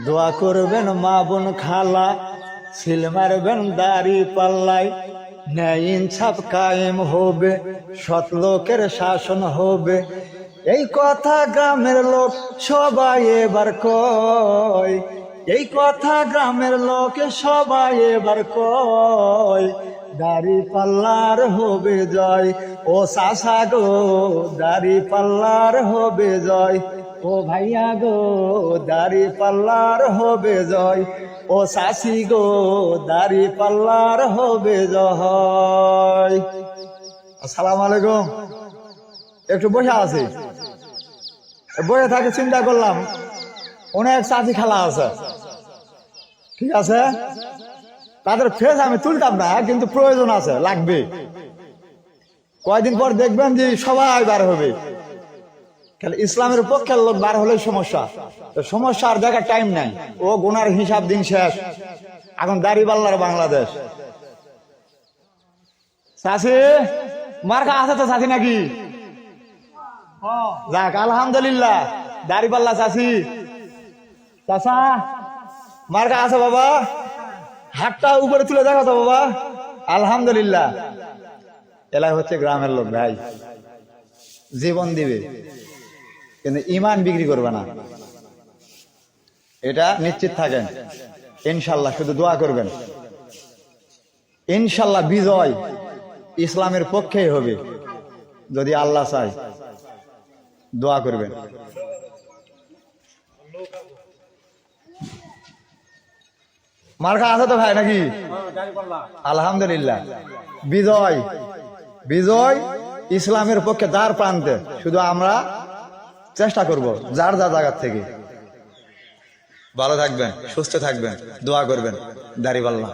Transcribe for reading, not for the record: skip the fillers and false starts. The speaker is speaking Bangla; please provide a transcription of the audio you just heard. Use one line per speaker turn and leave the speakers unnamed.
দোয়া করবেন মা বোন খালা, সিল মারবেন দাড়ি পাল্লাই, ন্যায় ইনসাফ কায়েম হবে, সৎ লোকের শাসন হবে। এই কথা গ্রামের লোক সবাই এবার কয়, এই কথা গ্রামের লোক সবাই এবার কয়। দাড়ি পাল্লার হবে জয়, ও চাষা গো দাড়ি পাল্লার হবে জয়, ও ভাইয়া গো দাড়ি পাল্লার হবে জয়, ও চাষি গো দাড়ি পাল্লার হবে জয়। আসসালামু আলাইকুম। একটু বসে আছি, বসে থাকে চিন্তা করলাম অনেক চাষি খেলা আছে, ঠিক আছে, তাদের ফেস আমি তুলতাম না, কিন্তু প্রয়োজন আছে, লাগবে। কয়দিন পর দেখবেন যে সবাই বার হবে, খালি ইসলামের পক্ষের লোক বার হলে সমস্যা। তো সমস্যা আর দেখার টাইম নাই, ও গুনার হিসাব দিন শেষ। এখন দাড়িপাল্লার বাংলাদেশ। চাষি মার্কা আছে তো চাষি নাকি? যাক আলহামদুলিল্লাহ, দাড়িপাল্লা চাষি। চাষা মার্কা আছে বাবা, হাতটা উপরে তুলে দেখো তো বাবা। আলহামদুলিল্লাহ। এলাই হচ্ছে গ্রামের লোক ভাই, জীবন দিবে কিন্তু ইমান বিক্রি করবে না, এটা নিশ্চিত থাকেন। ইনশাল্লাহ শুধু দোয়া করবেন, ইনশাল্লাহ বিজয় ইসলামের পক্ষেই হবে যদি আল্লাহ চায়। দোয়া করবেন। মার্কা আছে তো ভাই নাকি? আলহামদুলিল্লাহ। বিজয় বিজয় ইসলামের পক্ষে দ্বার প্রান্তে। শুধু আমরা চেষ্টা করব যার যা জায়গার থেকে। ভালো থাকবেন, সুস্থ থাকবেন, দোয়া করবেন। দাড়িপাল্লা।